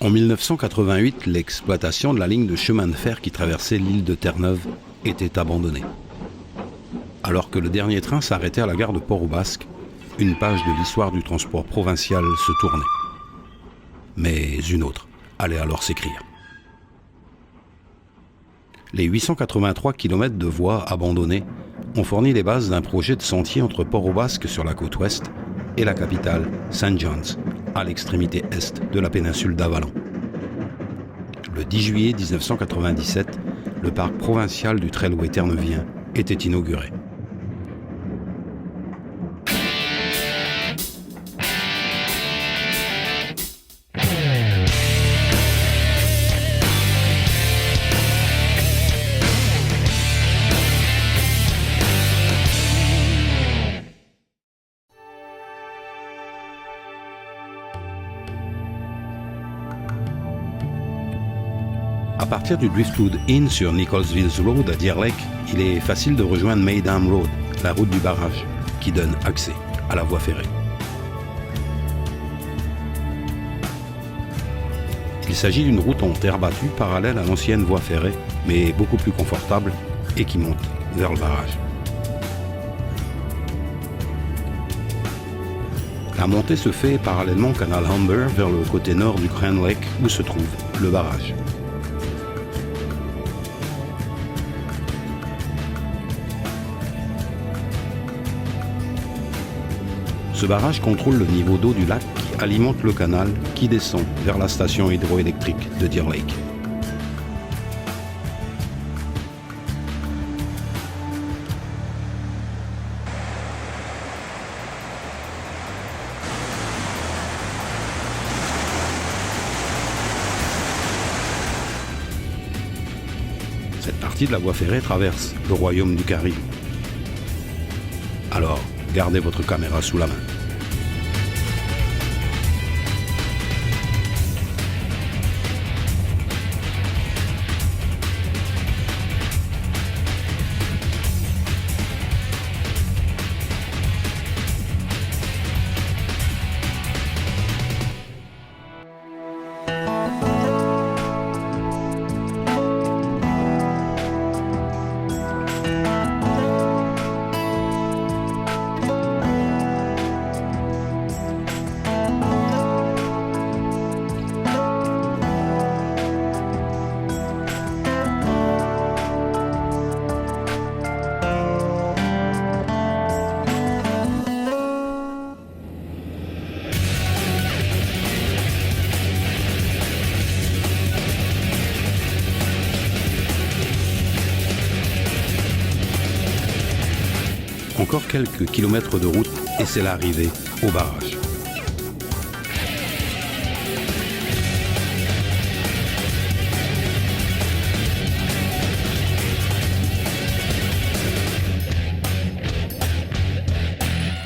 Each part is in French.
En 1988, l'exploitation de la ligne de chemin de fer qui traversait l'île de Terre-Neuve était abandonnée. Alors que le dernier train s'arrêtait à la gare de Port-au-Basque, une page de l'histoire du transport provincial se tournait. Mais une autre allait alors s'écrire. Les 883 km de voies abandonnées ont fourni les bases d'un projet de sentier entre Port-au-Basque sur la côte ouest et la capitale, St. John's, à l'extrémité est de la péninsule d'Avalon. Le 10 juillet 1997, le parc provincial du Trailway terneuvien était inauguré. À partir du Driftwood Inn sur Nicholsville Road à Deer Lake, il est facile de rejoindre Maydam Road, la route du barrage, qui donne accès à la voie ferrée. Il s'agit d'une route en terre battue parallèle à l'ancienne voie ferrée, mais beaucoup plus confortable et qui monte vers le barrage. La montée se fait parallèlement au canal Humber vers le côté nord du Grand Lake où se trouve le barrage. Ce barrage contrôle le niveau d'eau du lac qui alimente le canal qui descend vers la station hydroélectrique de Deer Lake. Cette partie de la voie ferrée traverse le royaume du Caribou. Alors, gardez votre caméra sous la main. Encore quelques kilomètres de route et c'est l'arrivée au barrage.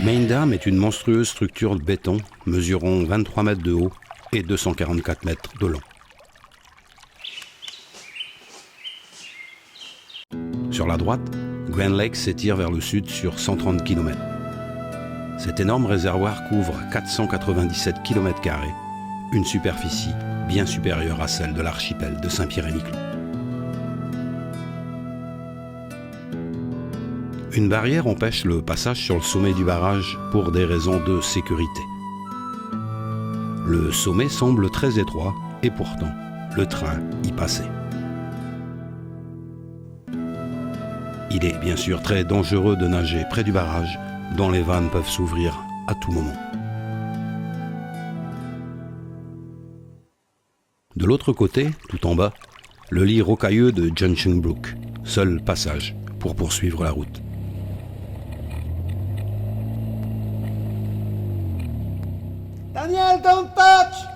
Maindam est une monstrueuse structure de béton mesurant 23 mètres de haut et 244 mètres de long. Sur la droite, Grand Lake s'étire vers le sud sur 130 km. Cet énorme réservoir couvre 497 km², une superficie bien supérieure à celle de l'archipel de Saint-Pierre-et-Miquelon. Une barrière empêche le passage sur le sommet du barrage pour des raisons de sécurité. Le sommet semble très étroit et pourtant, le train y passait. Il est bien sûr très dangereux de nager près du barrage, dont les vannes peuvent s'ouvrir à tout moment. De l'autre côté, tout en bas, le lit rocailleux de Junction Brook, seul passage pour poursuivre la route. Daniel, don't touch!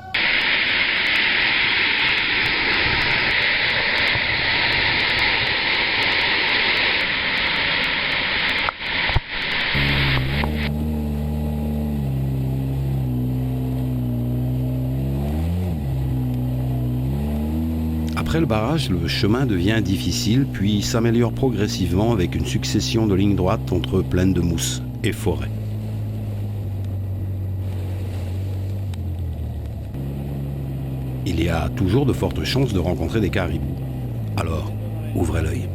Après le barrage, le chemin devient difficile, puis s'améliore progressivement avec une succession de lignes droites entre plaines de mousse et forêts. il y a toujours de fortes chances de rencontrer des caribous. Alors, ouvrez l'œil.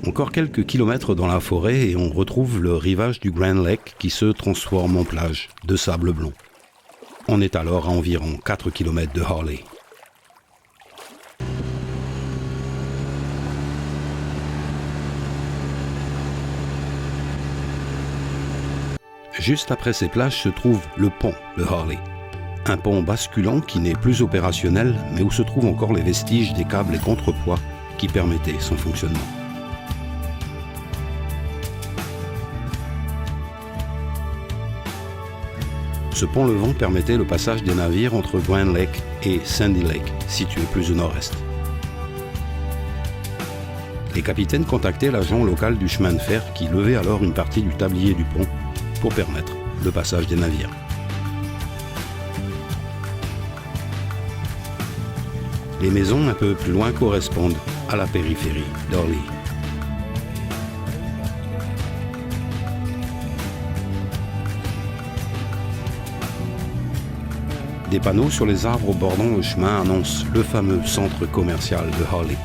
Encore quelques kilomètres dans la forêt et on retrouve le rivage du Grand Lake qui se transforme en plage de sable blond. On est alors à environ 4 km de Harley. Juste après ces plages se trouve le pont de Harley. Un pont basculant qui n'est plus opérationnel mais où se trouvent encore les vestiges des câbles et contrepoids qui permettaient son fonctionnement. Ce pont levant permettait le passage des navires entre Grand Lake et Sandy Lake, situé plus au nord-est. Les capitaines contactaient l'agent local du chemin de fer qui levait alors une partie du tablier du pont pour permettre le passage des navires. Les maisons un peu plus loin correspondent à la périphérie d'Harley. Des panneaux sur les arbres bordant le chemin annoncent le fameux centre commercial de Harley.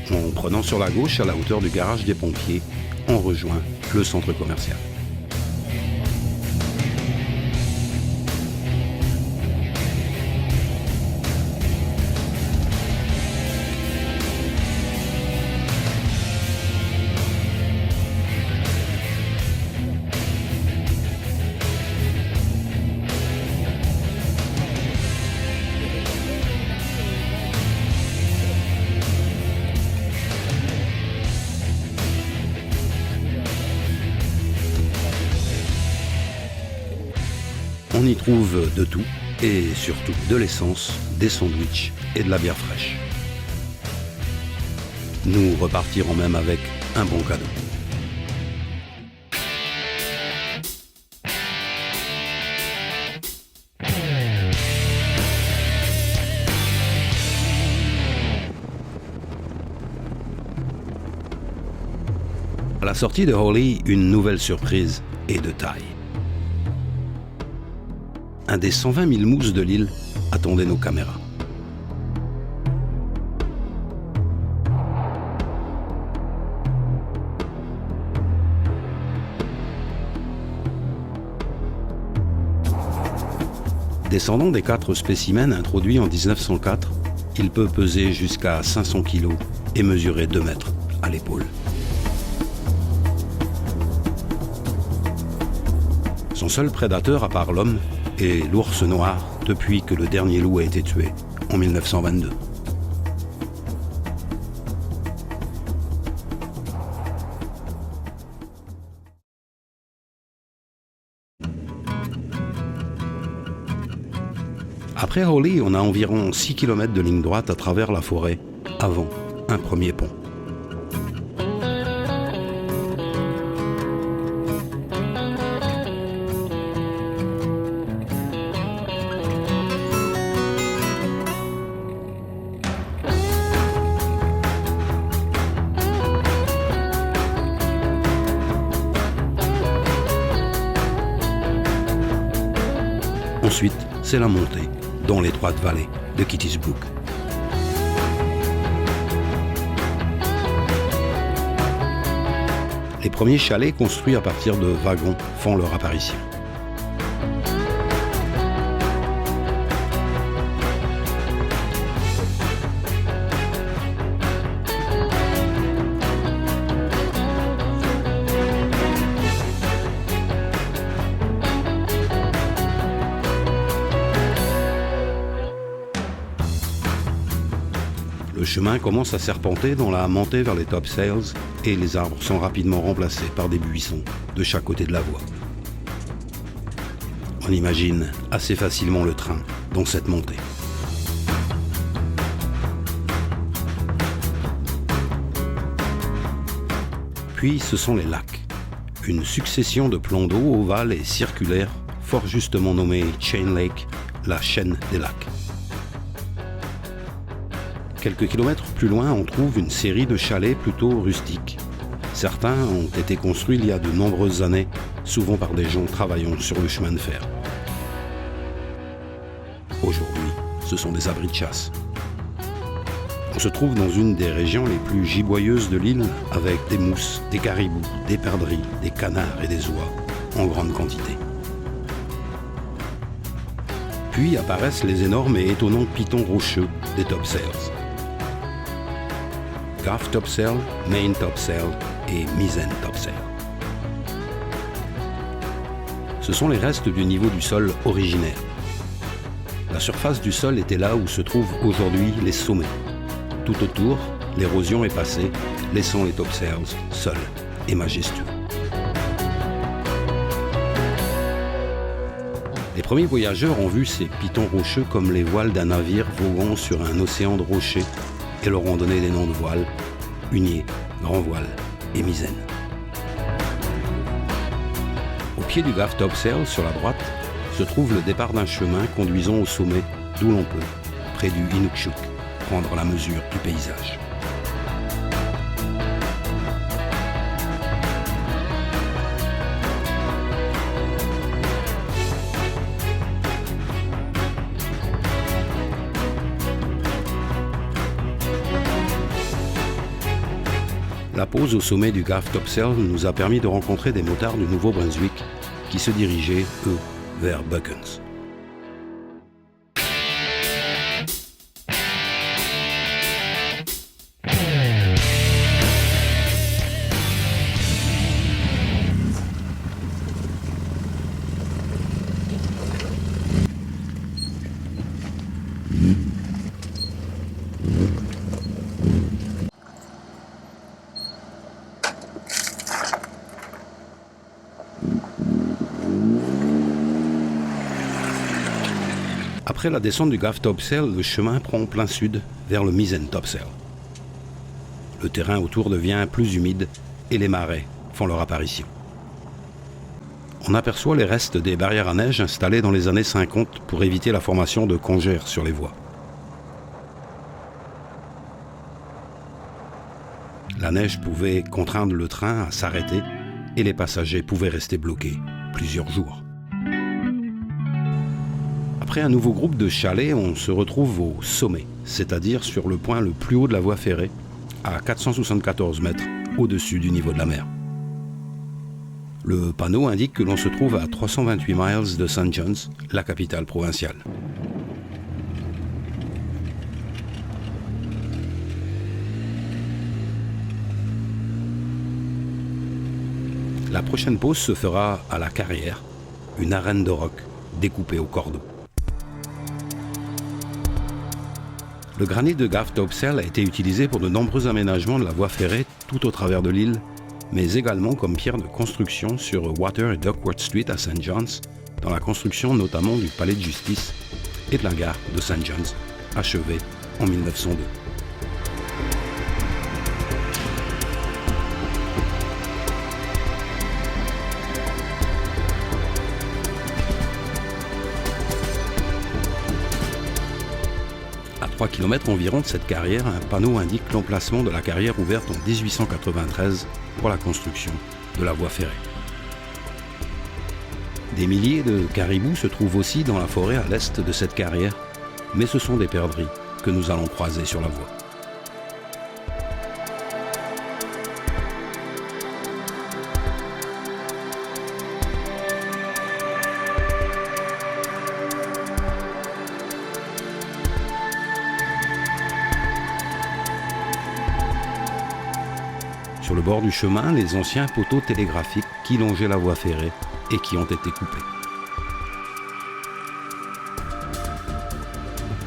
En prenant sur la gauche, à la hauteur du garage des pompiers, on rejoint le centre commercial. On y trouve de tout, et surtout de l'essence, des sandwichs et de la bière fraîche. Nous repartirons même avec un bon cadeau. À la sortie de Harley, une nouvelle surprise est de taille. Un des 120 000 mousses de l'île attendait nos caméras. Descendant des 4 spécimens introduits en 1904, il peut peser jusqu'à 500 kg et mesurer 2 mètres à l'épaule. Son seul prédateur à part l'homme est l'ours noir depuis que le dernier loup a été tué en 1922. Après Harley, on a environ 6 km de ligne droite à travers la forêt avant un premier pont. Ensuite, c'est la montée dans l'étroite vallée de Kitty's Brook. Les premiers chalets construits à partir de wagons font leur apparition. chemin commence à serpenter dans la montée vers les topsails et les arbres sont rapidement remplacés par des buissons de chaque côté de la voie. On imagine assez facilement le train dans cette montée. Puis ce sont les lacs, une succession de plans d'eau ovales et circulaires, fort justement nommés Chain Lake, la chaîne des lacs. Quelques kilomètres plus loin, on trouve une série de chalets plutôt rustiques. Certains ont été construits il y a de nombreuses années, souvent par des gens travaillant sur le chemin de fer. Aujourd'hui, ce sont des abris de chasse. On se trouve dans une des régions les plus giboyeuses de l'île, avec des mousses, des caribous, des perdrix, des canards et des oies, en grande quantité. Puis apparaissent les énormes et étonnants pitons rocheux des topsails. Gaff topsail, main topsail et mizzen topsail. Ce sont les restes du niveau du sol originaire. La surface du sol était là où se trouvent aujourd'hui les sommets. Tout autour, l'érosion est passée, laissant les topsails seuls et majestueux. Les premiers voyageurs ont vu ces pitons rocheux comme les voiles d'un navire voguant sur un océan de rochers et leur ont donné des noms de voiles, hunier, grand voile et misaine. Au pied du Gaff topsail, sur la droite, se trouve le départ d'un chemin conduisant au sommet d'où l'on peut, près du Inukshuk, prendre la mesure du paysage. La pause au sommet du Gaff topsail nous a permis de rencontrer des motards du Nouveau-Brunswick qui se dirigeaient, eux, vers Buckens. Après la descente du Gaff topsail, le chemin prend plein sud vers le mizzen topsail. Le terrain autour devient plus humide et les marais font leur apparition. On aperçoit les restes des barrières à neige installées dans les années 50 pour éviter la formation de congères sur les voies. La neige pouvait contraindre le train à s'arrêter et les passagers pouvaient rester bloqués plusieurs jours. Après un nouveau groupe de chalets, on se retrouve au sommet, c'est-à-dire sur le point le plus haut de la voie ferrée, à 474 mètres au-dessus du niveau de la mer. Le panneau indique que l'on se trouve à 328 miles de St. John's, la capitale provinciale. La prochaine pause se fera à la Carrière, une arène de roc découpée au cordeau. Le granit de Gaff topsail a été utilisé pour de nombreux aménagements de la voie ferrée tout au travers de l'île, mais également comme pierre de construction sur Water et Duckworth Street à St. John's, dans la construction notamment du palais de justice et de la gare de St. John's, achevée en 1902. À 3 km environ de cette carrière, un panneau indique l'emplacement de la carrière ouverte en 1893 pour la construction de la voie ferrée. Des milliers de caribous se trouvent aussi dans la forêt à l'est de cette carrière, mais ce sont des perdrix que nous allons croiser sur la voie. Sur le bord du chemin, les anciens poteaux télégraphiques qui longeaient la voie ferrée et qui ont été coupés.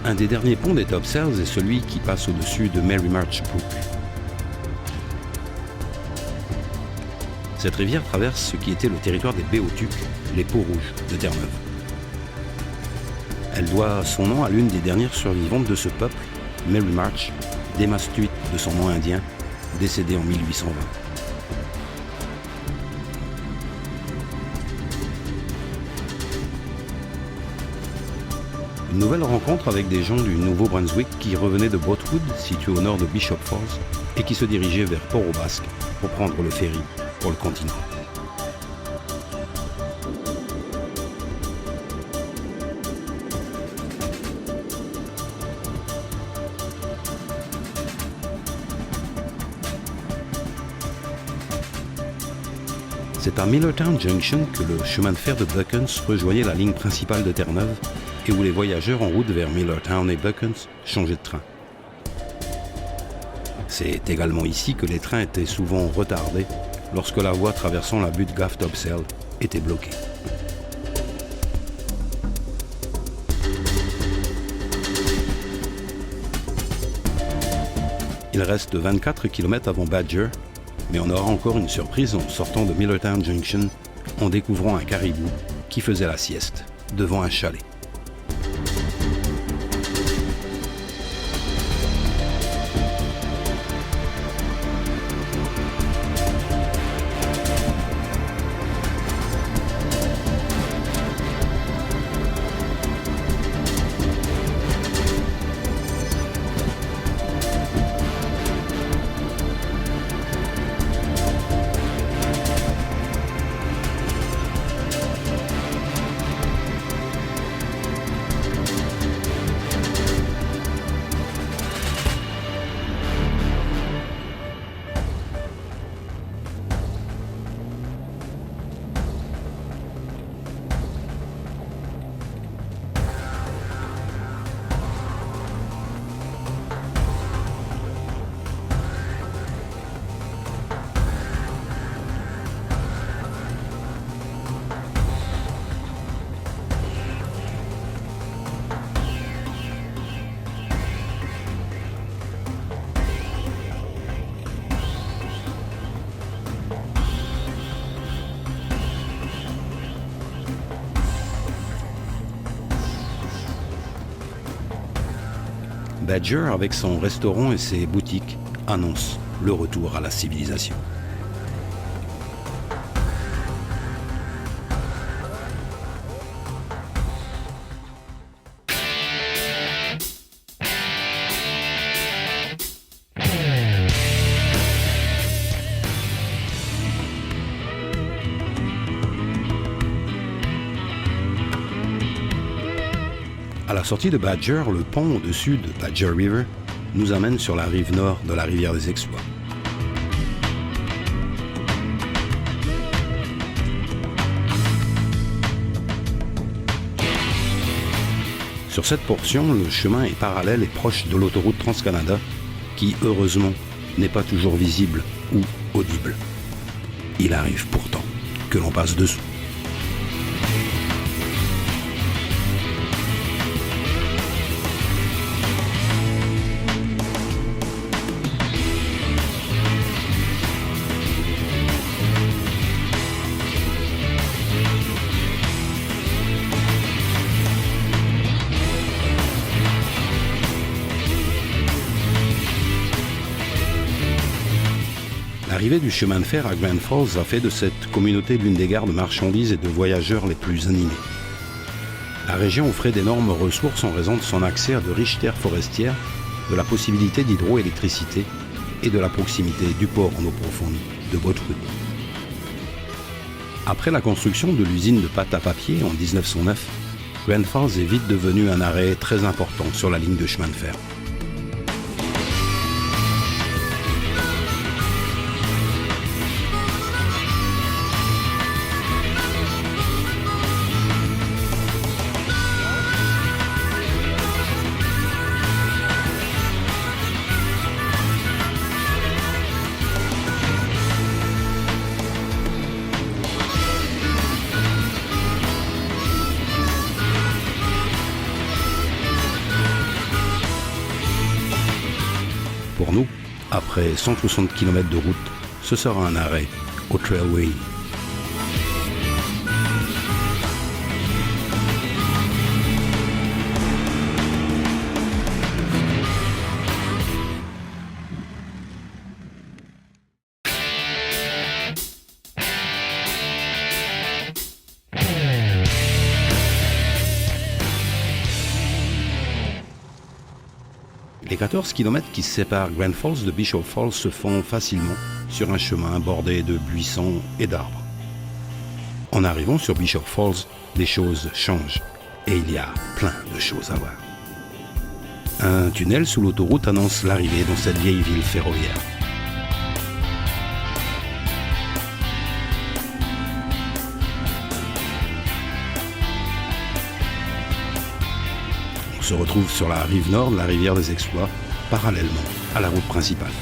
Un des derniers ponts des Topsails est celui qui passe au-dessus de Mary March Brook. Cette rivière traverse ce qui était le territoire des Béotucs, les Peaux-Rouges de Terre-Neuve. Elle doit son nom à l'une des dernières survivantes de ce peuple, Mary March, Démastuite de son nom indien, décédée en 1820. Une nouvelle rencontre avec des gens du Nouveau-Brunswick qui revenaient de Boatwood, situé au nord de Bishop Falls, et qui se dirigeaient vers Port-au-Basque pour prendre le ferry pour le continent. C'est à Millertown Junction que le chemin de fer de Buckens rejoignait la ligne principale de Terre-Neuve et où les voyageurs en route vers Millertown et Buckens changeaient de train. C'est également ici que les trains étaient souvent retardés lorsque la voie traversant la butte Gaff Topsail était bloquée. Il reste 24 km avant Badger, mais on aura encore une surprise en sortant de Millertown Junction en découvrant un caribou qui faisait la sieste devant un chalet. Badger, avec son restaurant et ses boutiques, annonce le retour à la civilisation. À la sortie de Badger, le pont au-dessus de Badger River nous amène sur la rive nord de la rivière des Exploits. Sur cette portion, le chemin est parallèle et proche de l'autoroute Trans-Canada, qui, heureusement, n'est pas toujours visible ou audible. Il arrive pourtant que l'on passe dessous. L'arrivée du chemin de fer à Grand Falls a fait de cette communauté l'une des gares de marchandises et de voyageurs les plus animées. La région offrait d'énormes ressources en raison de son accès à de riches terres forestières, de la possibilité d'hydroélectricité et de la proximité du port en eau profonde de Boatwood. Après la construction de l'usine de pâte à papier en 1909, Grand Falls est vite devenu un arrêt très important sur la ligne de chemin de fer. Après 160 km de route, ce sera un arrêt au Trailway. Les 14 km qui séparent Grand Falls de Bishop Falls se font facilement sur un chemin bordé de buissons et d'arbres. En arrivant sur Bishop Falls, les choses changent et il y a plein de choses à voir. Un tunnel sous l'autoroute annonce l'arrivée dans cette vieille ville ferroviaire. On se retrouve sur la rive nord de la rivière des Exploits, parallèlement à la route principale.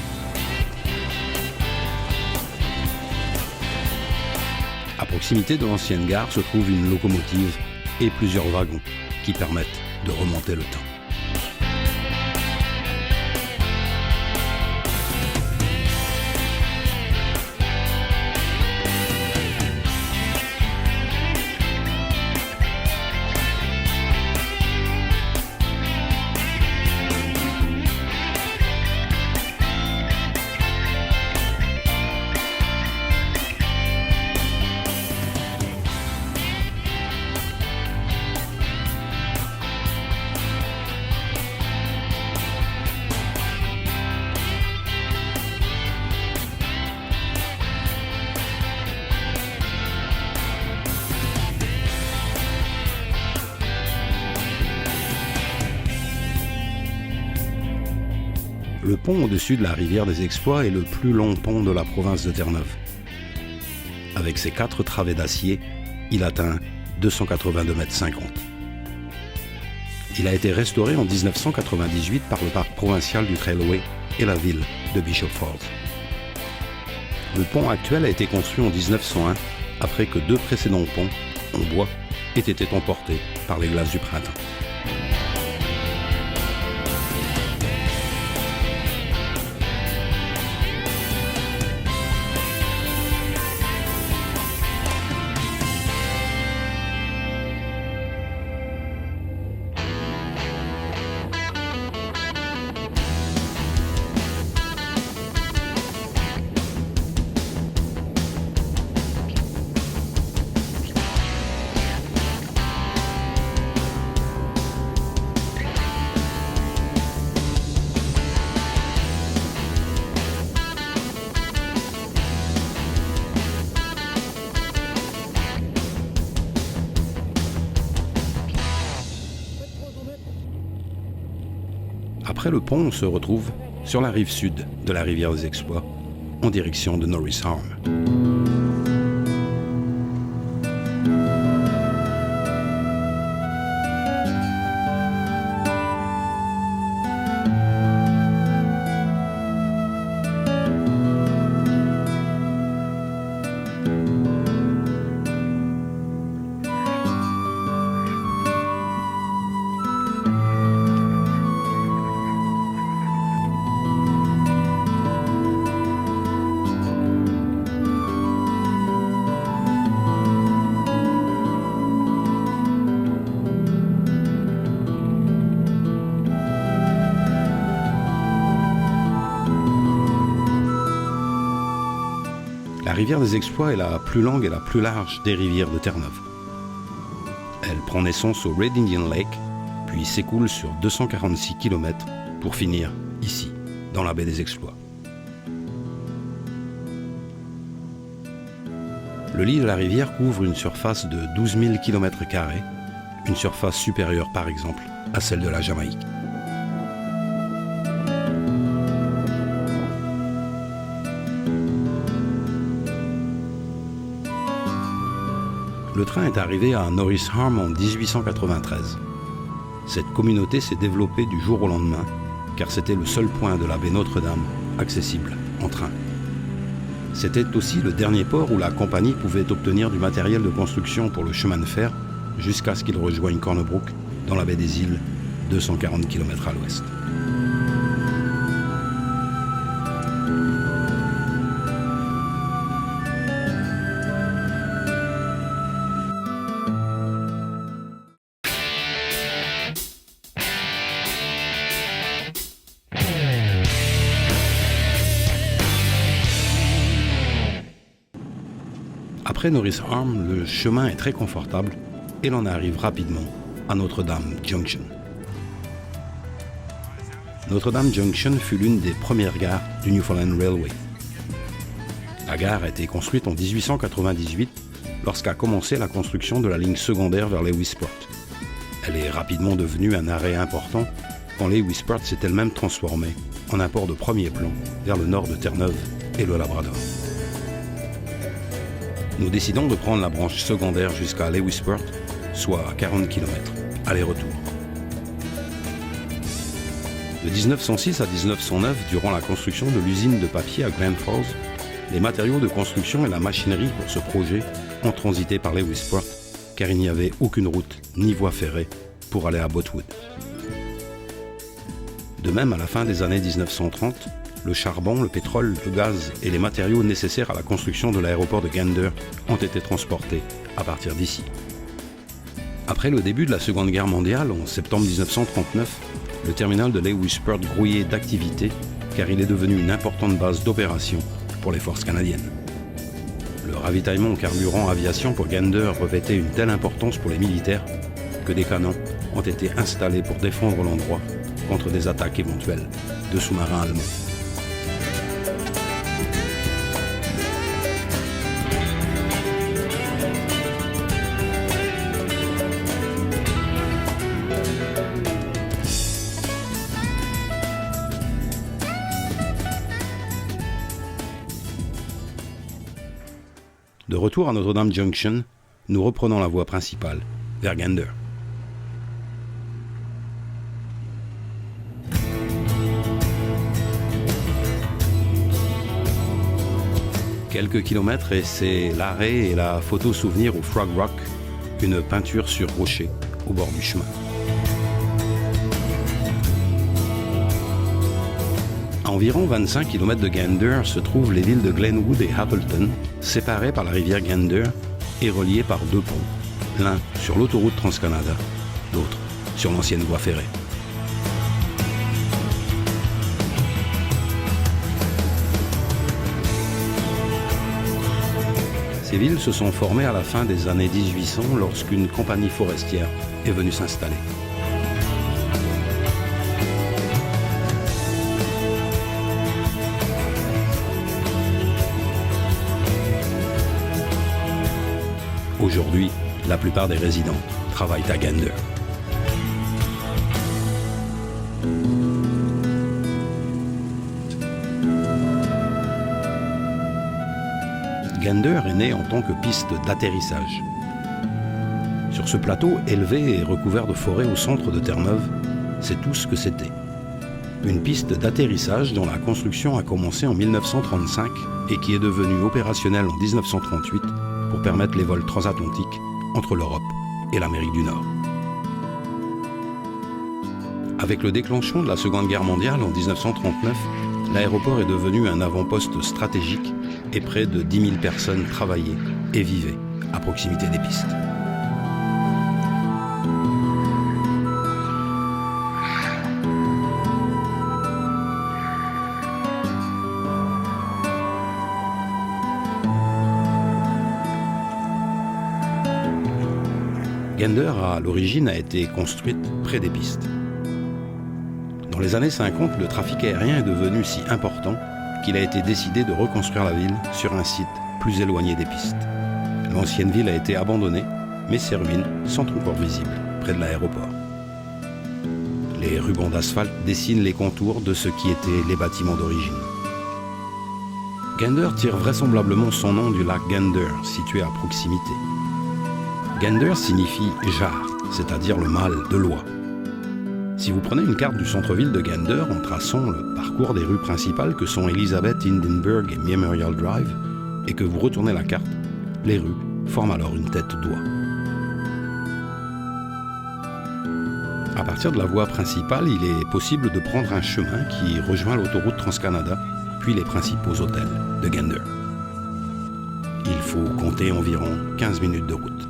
À proximité de l'ancienne gare se trouve une locomotive et plusieurs wagons qui permettent de remonter le temps. Le pont au-dessus de la rivière des Exploits est le plus long pont de la province de Terre-Neuve. Avec ses 4 travées d'acier, il atteint 282,50 m. Il a été restauré en 1998 par le parc provincial du Trailway et la ville de Bishop Falls. Le pont actuel a été construit en 1901 après que 2 précédents ponts en bois aient été emportés par les glaces du printemps. Après le pont, on se retrouve sur la rive sud de la rivière des Exploits, en direction de Norris Harm. La rivière des Exploits est la plus longue et la plus large des rivières de Terre-Neuve. Elle prend naissance au Red Indian Lake, puis s'écoule sur 246 km pour finir ici, dans la baie des Exploits. Le lit de la rivière couvre une surface de 12 000 km², une surface supérieure par exemple à celle de la Jamaïque. Le train est arrivé à Norris Harm en 1893. Cette communauté s'est développée du jour au lendemain, car c'était le seul point de la baie Notre-Dame accessible en train. C'était aussi le dernier port où la compagnie pouvait obtenir du matériel de construction pour le chemin de fer jusqu'à ce qu'il rejoigne Cornebrook dans la baie des Îles, 240 km à l'ouest. Après Norris Arm, le chemin est très confortable et l'on arrive rapidement à Notre-Dame Junction. Notre-Dame Junction fut l'une des premières gares du Newfoundland Railway. La gare a été construite en 1898 lorsqu'a commencé la construction de la ligne secondaire vers Lewisporte. Elle est rapidement devenue un arrêt important quand Lewisporte s'est elle-même transformée en un port de premier plan vers le nord de Terre-Neuve et le Labrador. Nous décidons de prendre la branche secondaire jusqu'à Lewisporte, soit à 40 km, aller-retour. De 1906 à 1909, durant la construction de l'usine de papier à Glens Falls, les matériaux de construction et la machinerie pour ce projet ont transité par Lewisporte, car il n'y avait aucune route ni voie ferrée pour aller à Boatwood. De même, à la fin des années 1930, le charbon, le pétrole, le gaz et les matériaux nécessaires à la construction de l'aéroport de Gander ont été transportés à partir d'ici. Après le début de la Seconde Guerre mondiale, en septembre 1939, le terminal de Lewisporte grouillait d'activité car il est devenu une importante base d'opération pour les forces canadiennes. Le ravitaillement en carburant aviation pour Gander revêtait une telle importance pour les militaires que des canons ont été installés pour défendre l'endroit contre des attaques éventuelles de sous-marins allemands. De retour à Notre-Dame Junction, nous reprenons la voie principale vers Gander. Quelques kilomètres et c'est l'arrêt et la photo souvenir au Frog Rock, une peinture sur rocher au bord du chemin. À environ 25 km de Gander se trouvent les villes de Glenwood et Appleton, séparées par la rivière Gander et reliées par deux ponts, l'un sur l'autoroute Trans-Canada, l'autre sur l'ancienne voie ferrée. Ces villes se sont formées à la fin des années 1800 lorsqu'une compagnie forestière est venue s'installer. Aujourd'hui, la plupart des résidents travaillent à Gander. Gander est né en tant que piste d'atterrissage. Sur ce plateau élevé et recouvert de forêt au centre de Terre-Neuve, c'est tout ce que c'était. Une piste d'atterrissage dont la construction a commencé en 1935 et qui est devenue opérationnelle en 1938 pour permettre les vols transatlantiques entre l'Europe et l'Amérique du Nord. Avec le déclenchement de la Seconde Guerre mondiale en 1939, l'aéroport est devenu un avant-poste stratégique et près de 10 000 personnes travaillaient et vivaient à proximité des pistes. Gander, à l'origine, a été construite près des pistes. Dans les années 50, le trafic aérien est devenu si important qu'il a été décidé de reconstruire la ville sur un site plus éloigné des pistes. L'ancienne ville a été abandonnée, mais ses ruines sont encore visibles près de l'aéroport. Les rubans d'asphalte dessinent les contours de ce qui étaient les bâtiments d'origine. Gander tire vraisemblablement son nom du lac Gander, situé à proximité. Gander signifie « jar », c'est-à-dire le mâle de loi. Si vous prenez une carte du centre-ville de Gander en traçant le parcours des rues principales que sont Elizabeth, Hindenburg et Memorial Drive, et que vous retournez la carte, les rues forment alors une tête d'oie. À partir de la voie principale, il est possible de prendre un chemin qui rejoint l'autoroute Trans-Canada, puis les principaux hôtels de Gander. Il faut compter environ 15 minutes de route.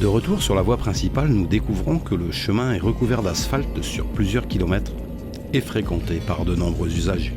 De retour sur la voie principale, nous découvrons que le chemin est recouvert d'asphalte sur plusieurs kilomètres et fréquenté par de nombreux usagers.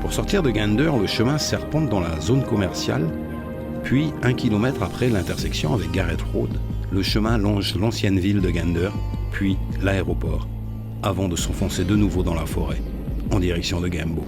Pour sortir de Gander, le chemin serpente dans la zone commerciale, puis 1 kilomètre après l'intersection avec Garrett Road, le chemin longe l'ancienne ville de Gander, puis l'aéroport, avant de s'enfoncer de nouveau dans la forêt, en direction de Gambo.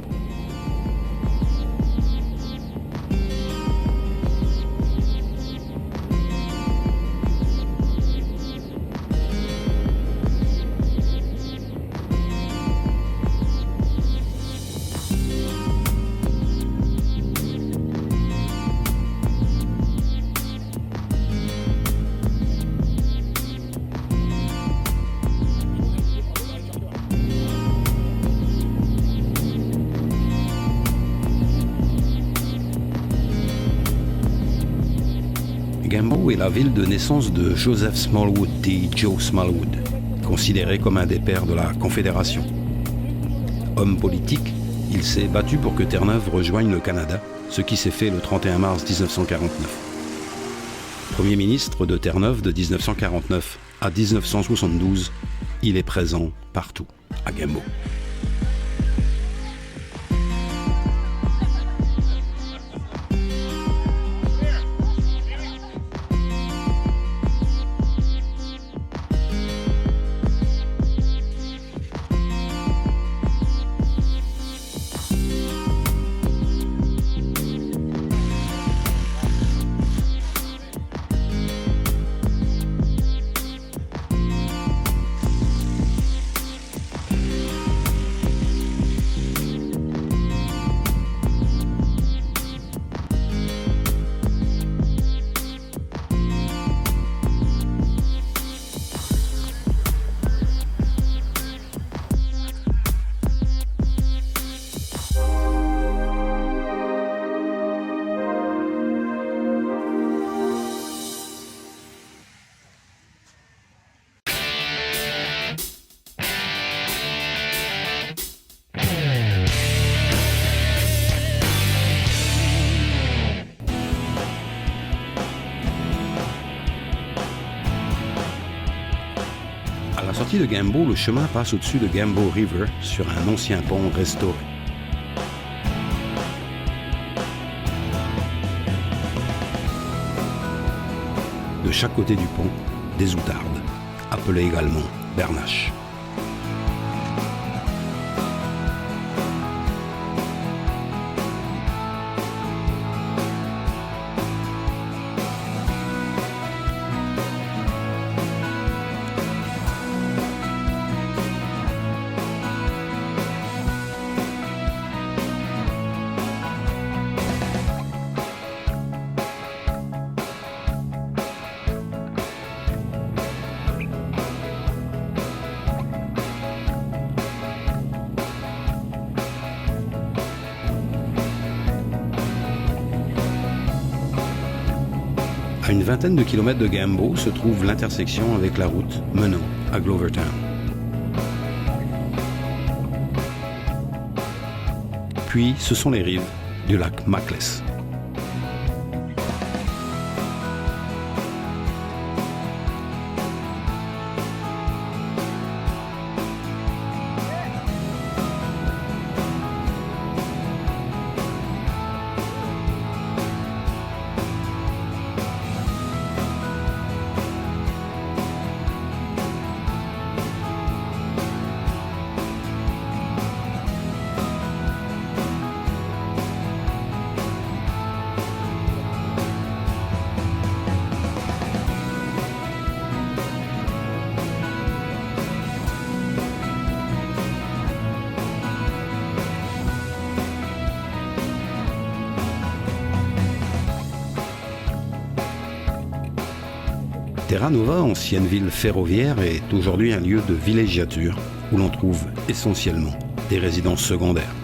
Gambo est la ville de naissance de Joseph Smallwood, dit Joe Smallwood, considéré comme un des pères de la Confédération. Homme politique, il s'est battu pour que Terre-Neuve rejoigne le Canada, ce qui s'est fait le 31 mars 1949. Premier ministre de Terre-Neuve de 1949 à 1972, il est présent partout à Gambo. À la sortie de Gambo, le chemin passe au-dessus de Gambo River sur un ancien pont restauré. De chaque côté du pont, des outardes, appelées également bernaches. À une vingtaine de kilomètres de Gambo se trouve l'intersection avec la route menant à Glovertown. Puis ce sont les rives du lac Macless. Terra Nova, ancienne ville ferroviaire, est aujourd'hui un lieu de villégiature où l'on trouve essentiellement des résidences secondaires.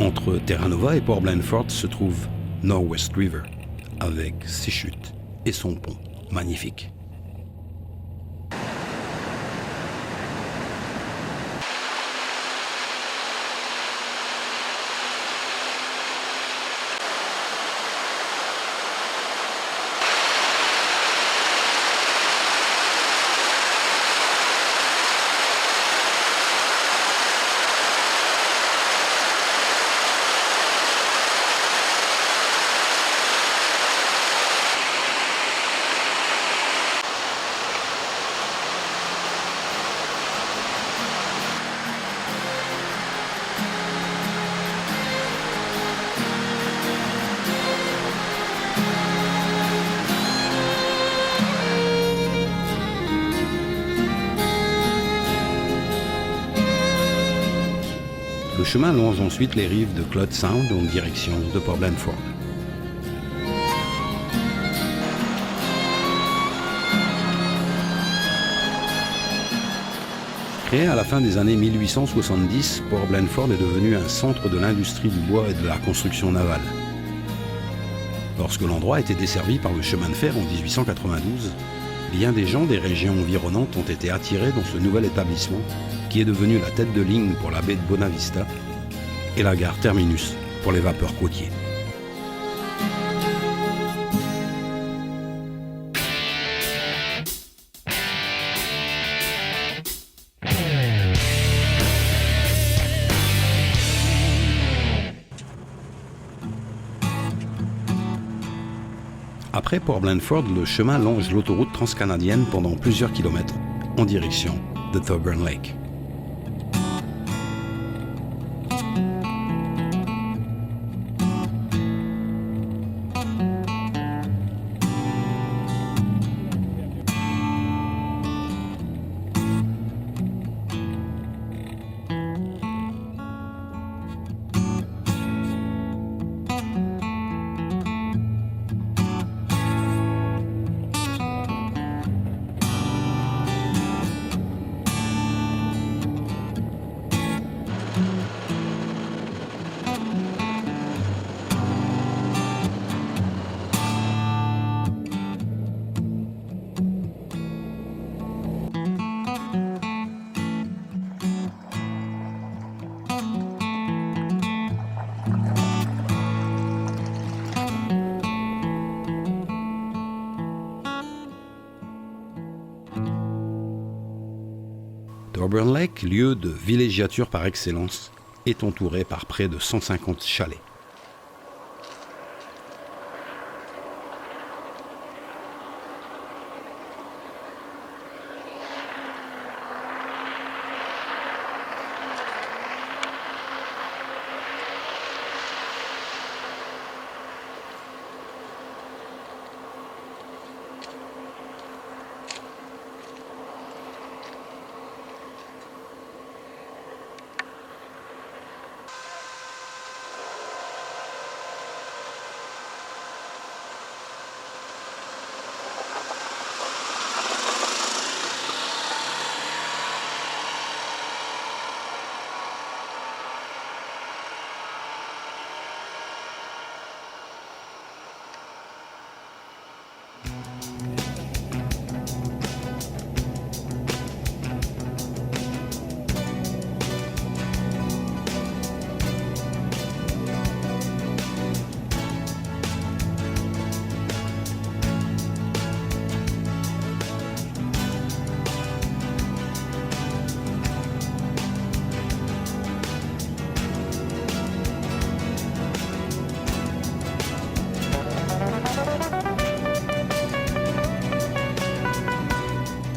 Entre Terra Nova et Port Blandford se trouve Northwest River, avec ses chutes et son pont magnifique. Le chemin longe ensuite les rives de Cloud Sound en direction de Port Blandford. Créé à la fin des années 1870, Port Blandford est devenu un centre de l'industrie du bois et de la construction navale. Lorsque l'endroit était desservi par le chemin de fer en 1892, bien des gens des régions environnantes ont été attirés dans ce nouvel établissement qui est devenu la tête de ligne pour la baie de Bonavista et la gare terminus pour les vapeurs côtiers. Après Port Blandford, le chemin longe l'autoroute transcanadienne pendant plusieurs kilomètres en direction de Thorburn Lake. Thorburn Lake, lieu de villégiature par excellence, est entouré par près de 150 chalets.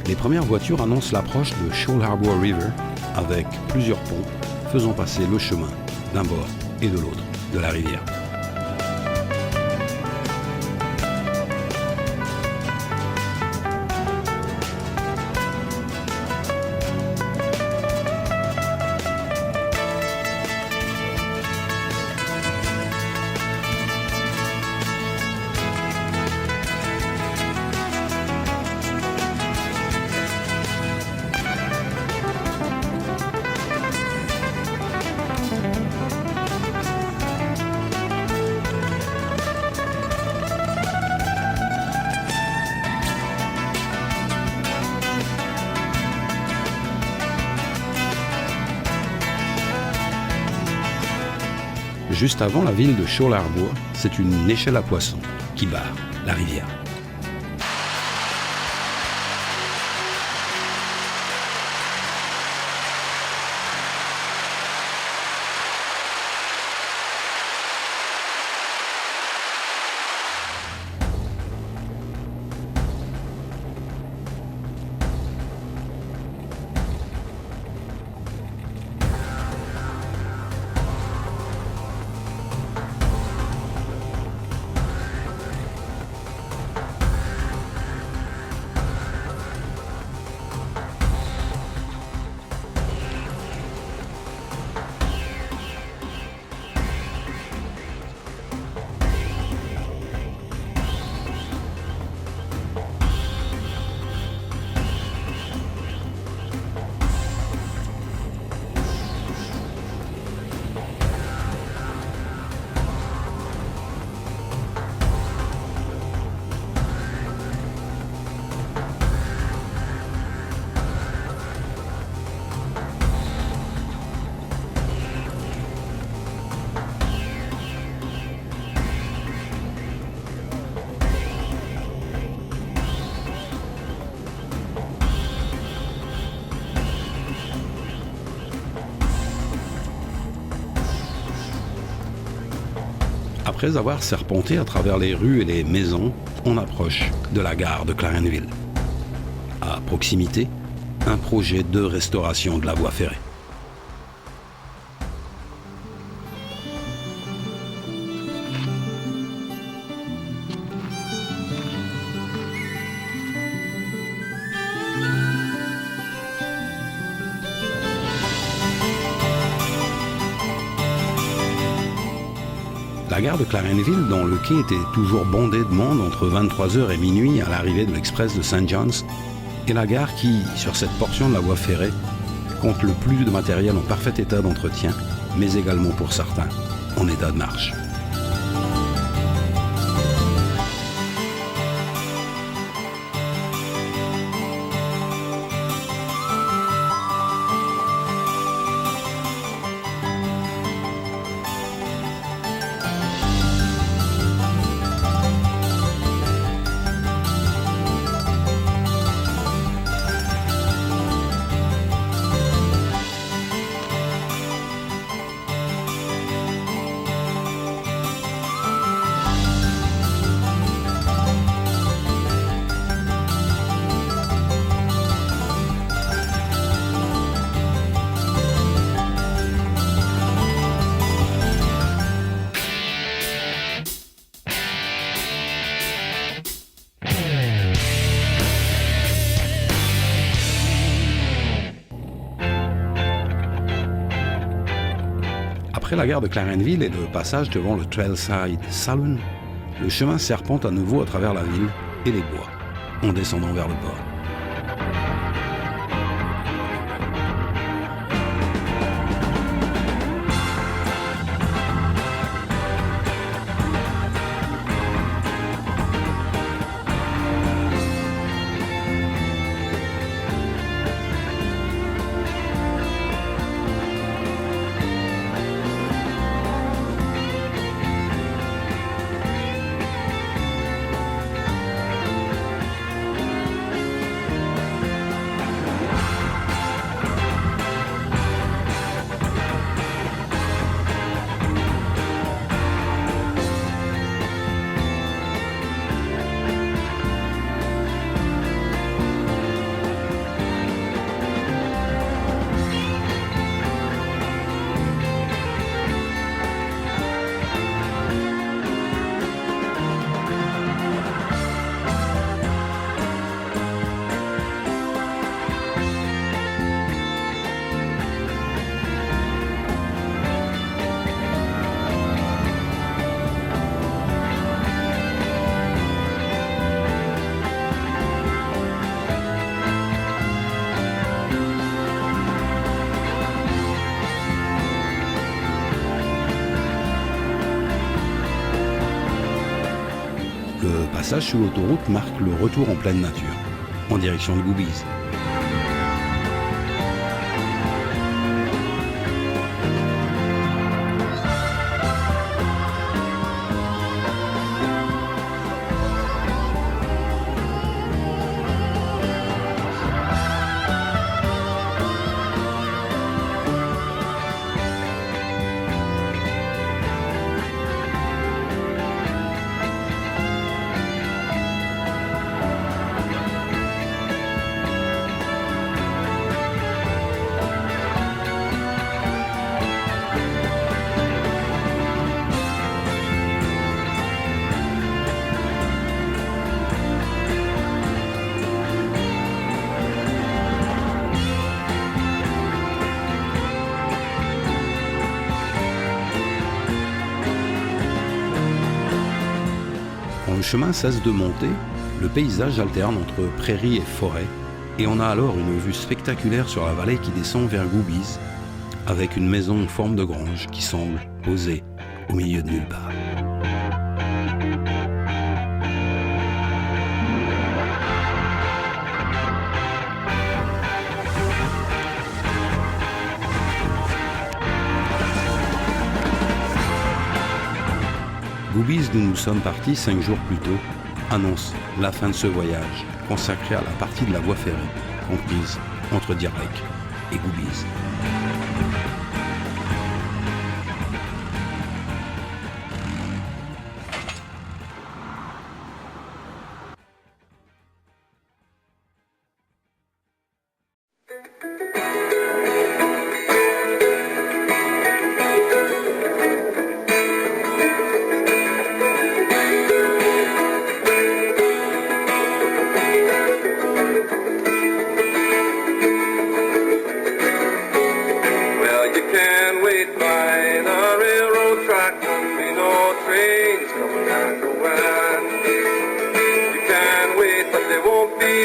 Les premières voitures annoncent l'approche de Shoal Harbour River avec plusieurs ponts faisant passer le chemin d'un bord et de l'autre de la rivière. Juste avant la ville de Shoal Harbour, c'est une échelle à poissons qui barre la rivière. Après avoir serpenté à travers les rues et les maisons, on approche de la gare de Clarenville. À proximité, un projet de restauration de la voie ferrée. La gare de Clarenville, dont le quai était toujours bondé de monde entre 23h et minuit à l'arrivée de l'express de St. John's, est la gare qui, sur cette portion de la voie ferrée, compte le plus de matériel en parfait état d'entretien, mais également pour certains en état de marche. Après la gare de Clarenville et le passage devant le Trailside Saloon, le chemin serpente à nouveau à travers la ville et les bois, en descendant vers le port. passage sous l'autoroute marque le retour en pleine nature, en direction de Goubiz. Quand le chemin cesse de monter, le paysage alterne entre prairies et forêts, et on a alors une vue spectaculaire sur la vallée qui descend vers Goubiz, avec une maison en forme de grange qui semble posée au milieu de nulle part. Goubiz, d'où nous sommes partis 5 jours plus tôt, annonce la fin de ce voyage consacré à la partie de la voie ferrée comprise entre Diarbekr et Goubiz.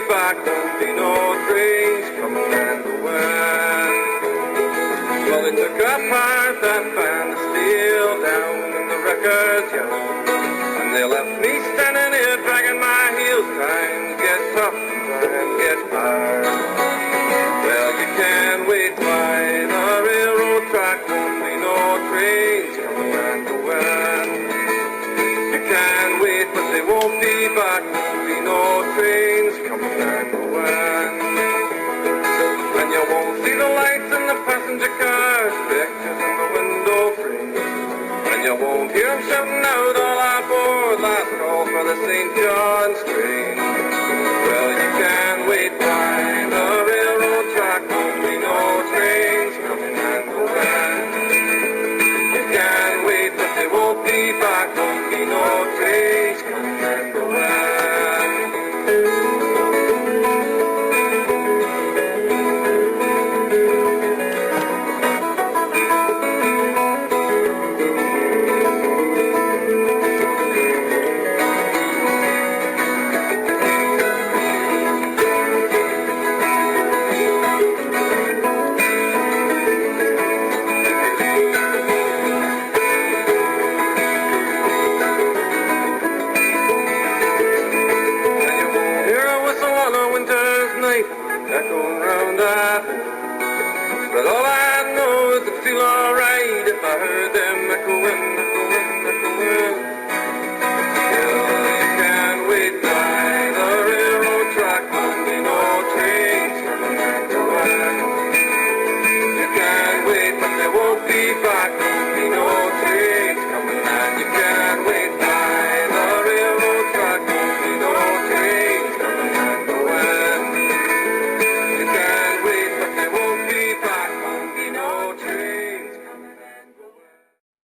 Back, won't be no trains coming down the west. Well, they took apart that band of steel down in the wreckers yard, and they left me standing here dragging my heels, trying to get tough and get hard. Well, you can't wait by the railroad track, won't be no trains coming down the west. You can't wait, but they won't be back, won't be no trains coming down the west. And you won't see the lights in the passenger cars, pictures in the window frames. And you won't hear them shouting out all aboard, last call for the St. John's train. Well, you can't wait by the railroad track, won't be no trains coming down the west. You can't wait, but they won't be back, won't be no trains coming down the west. Echoing round that hill. But all I know is it'd feel alright if I heard them echoing, echoing, echoing.